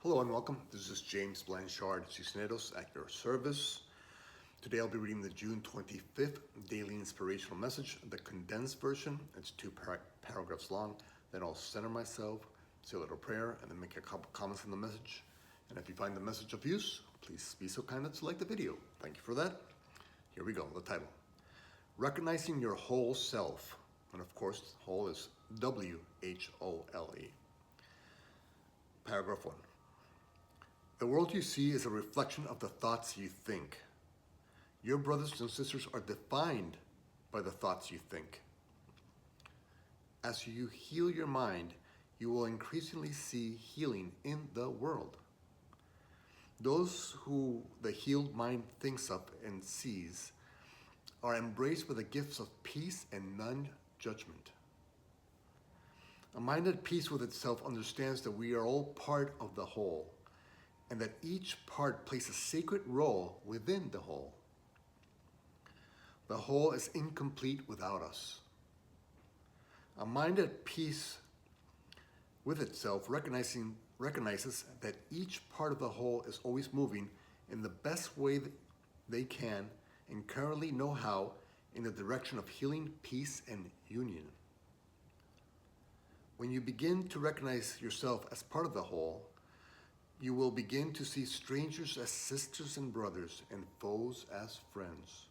Hello and welcome. This is James Blanchard Cisneros at your service. Today I'll be reading the June 25th Daily Inspirational Message, the condensed version. It's two paragraphs long. Then I'll center myself, say a little prayer, and then make a couple comments on the message. And if you find the message of use, please be so kind as to like the video. Thank you for that. Here we go, the title. Recognizing your whole self. And of course, whole is W-H-O-L-E. Paragraph 1. The world you see is a reflection of the thoughts you think. Your brothers and sisters are defined by the thoughts you think. As you heal your mind, you will increasingly see healing in the world. Those who the healed mind thinks of and sees are embraced with the gifts of peace and non-judgment. A mind at peace with itself understands that we are all part of the whole, and that each part plays a sacred role within the whole. The whole is incomplete without us. A mind at peace with itself recognizes that each part of the whole is always moving in the best way they can and currently know how in the direction of healing, peace, and union. When you begin to recognize yourself as part of the whole, you will begin to see strangers as sisters and brothers and foes as friends.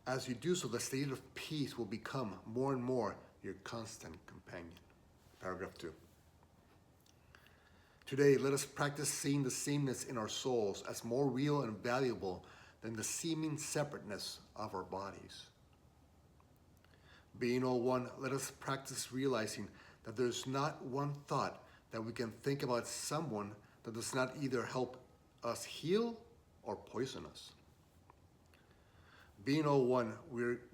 As you do so, the state of peace will become more and more your constant companion. Paragraph 2. Today, let us practice seeing the sameness in our souls as more real and valuable than the seeming separateness of our bodies. Being all one, let us practice realizing that there's not one thought that we can think about someone that does not either help us heal or poison us. Being all one,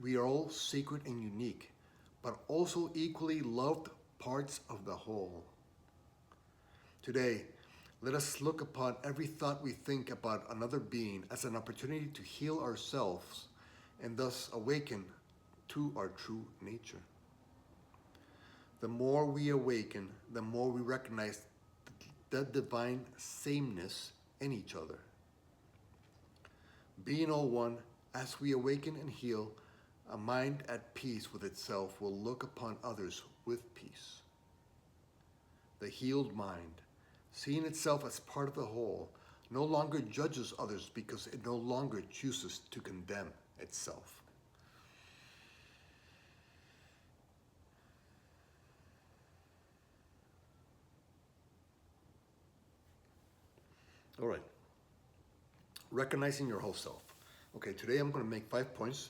we are all sacred and unique, but also equally loved parts of the whole. Today, let us look upon every thought we think about another being as an opportunity to heal ourselves and thus awaken to our true nature. The more we awaken, the more we recognize the divine sameness in each other. Being all one, as we awaken and heal, a mind at peace with itself will look upon others with peace. The healed mind, seeing itself as part of the whole, no longer judges others because it no longer chooses to condemn itself. All right. Recognizing your whole self. Okay, today I'm going to make 5 points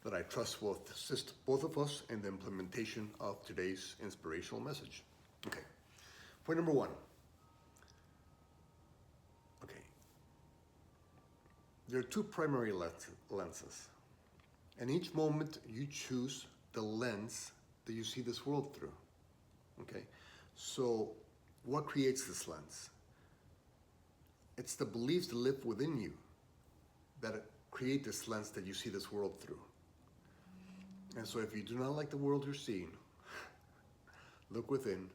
that I trust will assist both of us in the implementation of today's inspirational message. Okay, point number 1. Okay, there are two primary lenses. And each moment you choose the lens that you see this world through. Okay, so what creates this lens? It's the beliefs that live within you that create this lens that you see this world through. And so if you do not like the world you're seeing, look within,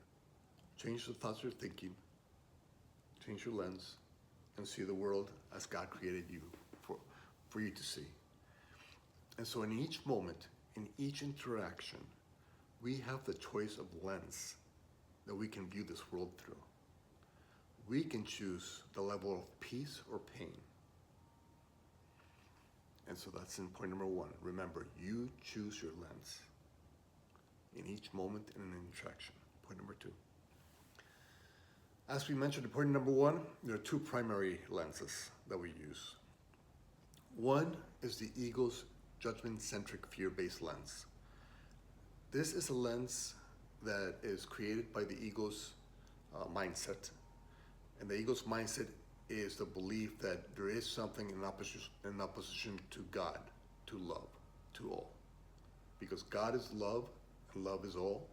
change the thoughts you're thinking, change your lens, and see the world as God created you for you to see. And so in each moment, in each interaction, we have the choice of lens that we can view this world through. We can choose the level of peace or pain. And so that's in point number 1. Remember, you choose your lens in each moment in an interaction. Point number 2. As we mentioned in point number 1, there are two primary lenses that we use. One is the ego's judgment-centric, fear-based lens. This is a lens that is created by the ego's mindset. And the ego's mindset is the belief that there is something in opposition to God, to love, to all. Because God is love, and love is all.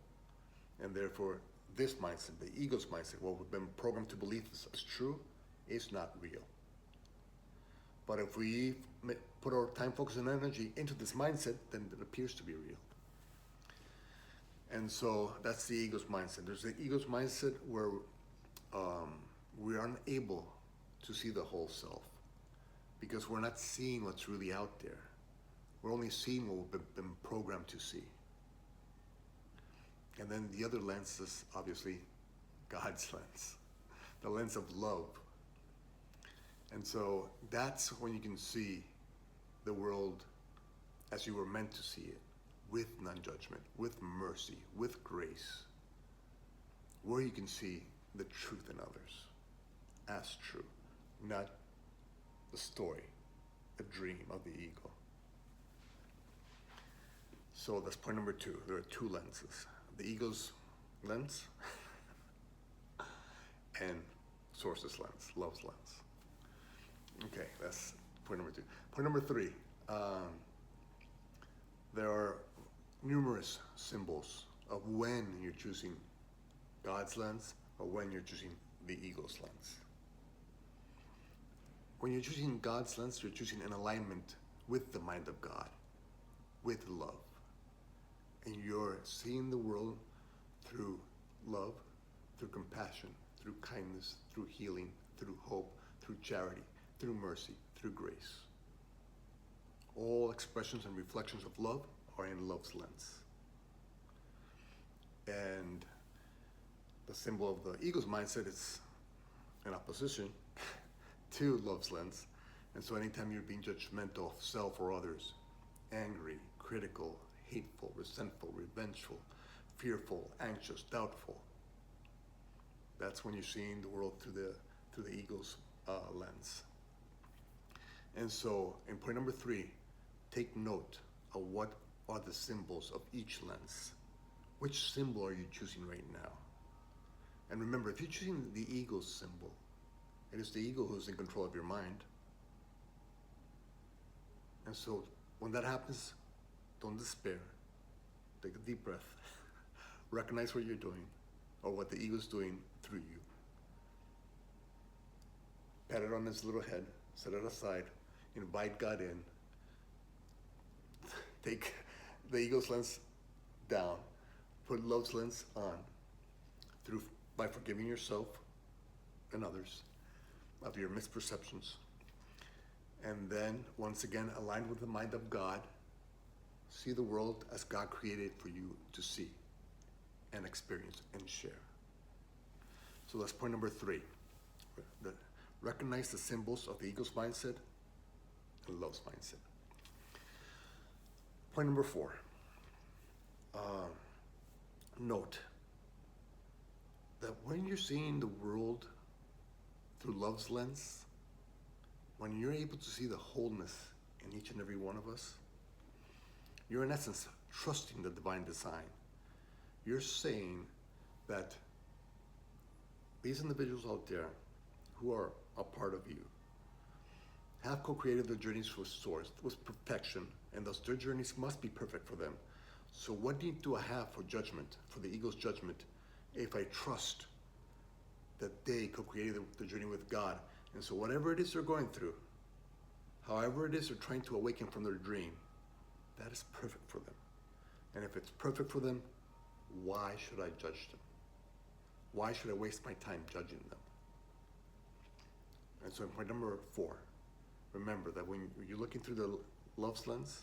And therefore, this mindset, the ego's mindset, what we've been programmed to believe is true, is not real. But if we put our time, focus, and energy into this mindset, then it appears to be real. And so that's the ego's mindset. There's the ego's mindset where we aren't able to see the whole self because we're not seeing what's really out there. We're only seeing what we've been programmed to see. And then the other lens is obviously God's lens, the lens of love. And so that's when you can see the world as you were meant to see it, with non-judgment, with mercy, with grace, where you can see the truth in others as true, not the story, the dream of the ego. So that's point number 2. There are 2 lenses. The ego's lens and source's lens, love's lens. Okay, that's point number 2. Point number 3, there are numerous symbols of when you're choosing God's lens or when you're choosing the ego's lens. When you're choosing God's lens, you're choosing an alignment with the mind of God, with love. And you're seeing the world through love, through compassion, through kindness, through healing, through hope, through charity, through mercy, through grace. All expressions and reflections of love are in love's lens. And the symbol of the ego's mindset is in opposition to love's lens. And so anytime you're being judgmental of self or others, angry, critical, hateful, resentful, revengeful, fearful, anxious, doubtful, that's when you're seeing the world through the ego's lens. And so in point number 3, take note of what are the symbols of each lens. Which symbol are you choosing right now? And remember, if you're choosing the ego's symbol, it is the ego who's in control of your mind. And so when that happens, don't despair. Take a deep breath. Recognize what you're doing or what the ego's doing through you. Pat it on his little head, set it aside, invite God in. Take the ego's lens down, put love's lens on by forgiving yourself and others of your misperceptions. And then, once again, aligned with the mind of God, see the world as God created for you to see and experience and share. So that's point number 3. Recognize the symbols of the ego's mindset and love's mindset. Point number 4. Note that when you're seeing the world through love's lens, when you're able to see the wholeness in each and every one of us, you're in essence trusting the divine design. You're saying that these individuals out there who are a part of you have co-created their journeys with source, with perfection, and thus their journeys must be perfect for them. So what need do I have for judgment, for the ego's judgment, if I trust that they co-created the journey with God? And so whatever it is they're going through, however it is they're trying to awaken from their dream, that is perfect for them. And if it's perfect for them, why should I judge them? Why should I waste my time judging them? And so in point number 4, remember that when you're looking through the love's lens,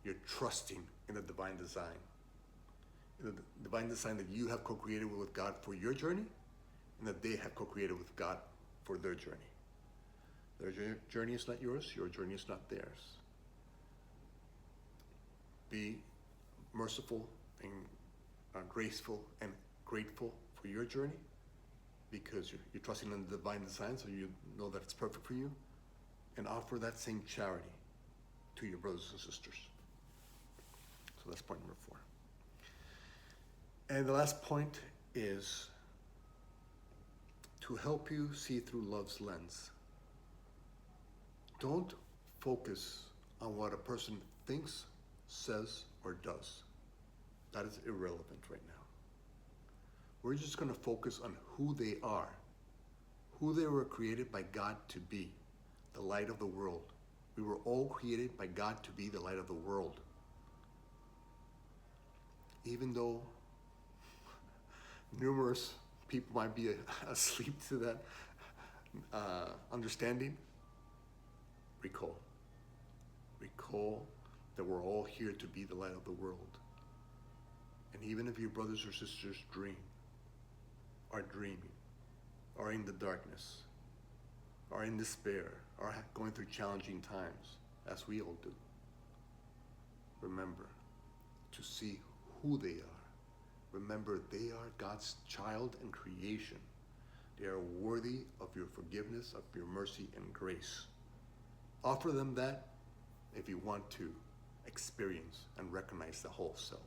you're trusting in the divine design. In the divine design that you have co-created with God for your journey, and that they have co-created with God for their journey. Their journey is not yours, your journey is not theirs. Be merciful and graceful and grateful for your journey, because you're trusting in the divine design, so you know that it's perfect for you, and offer that same charity to your brothers and sisters. So that's point number 4. And the last point is to help you see through love's lens. Don't focus on what a person thinks, says, or does. That is irrelevant right now. We're just going to focus on who they are, who they were created by God to be, the light of the world. We were all created by God to be the light of the world. Even though numerous people might be asleep to that understanding, recall. Recall that we're all here to be the light of the world. And even if your brothers or sisters are dreaming, are in the darkness, are in despair, are going through challenging times, as we all do, remember to see who they are. Remember, they are God's child and creation. They are worthy of your forgiveness, of your mercy and grace. Offer them that if you want to experience and recognize the whole self.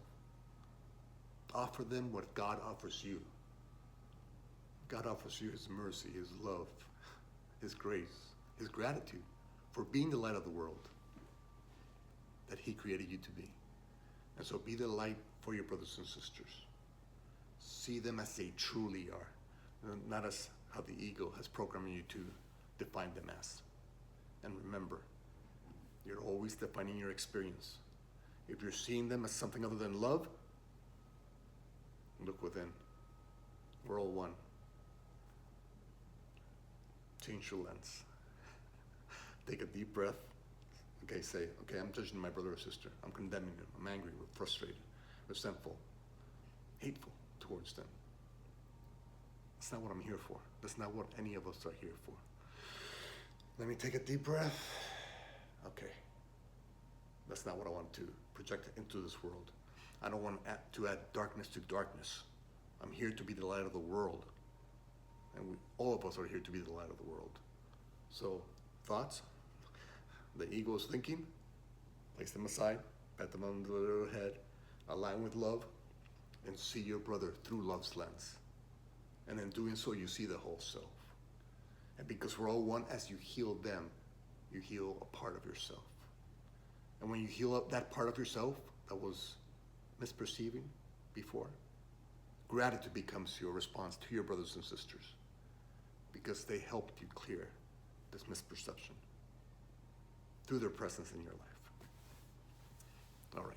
Offer them what God offers you. God offers you His mercy, His love, His grace, His gratitude for being the light of the world that He created you to be. And so be the light for your brothers and sisters. See them as they truly are, not as how the ego has programmed you to define them as. And remember, you're always defining your experience. If you're seeing them as something other than love, look within. We're all one. Change your lens. Take a deep breath. Okay, say, okay, I'm judging my brother or sister. I'm condemning them. I'm angry, we're frustrated, resentful, hateful towards them. That's not what I'm here for. That's not what any of us are here for. Let me take a deep breath. Okay. That's not what I want to project into this world. I don't want to add darkness to darkness. I'm here to be the light of the world. And all of us are here to be the light of the world. So, thoughts, the ego is thinking, place them aside, pat them on the little head, align with love, and see your brother through love's lens. And in doing so, you see the whole self. And because we're all one, as you heal them, you heal a part of yourself. And when you heal up that part of yourself that was misperceiving before, gratitude becomes your response to your brothers and sisters because they helped you clear this misperception through their presence in your life. All right.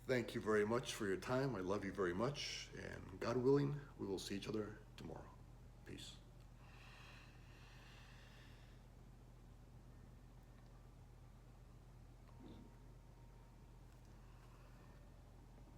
Thank you very much for your time. I love you very much. And God willing, we will see each other tomorrow. Peace.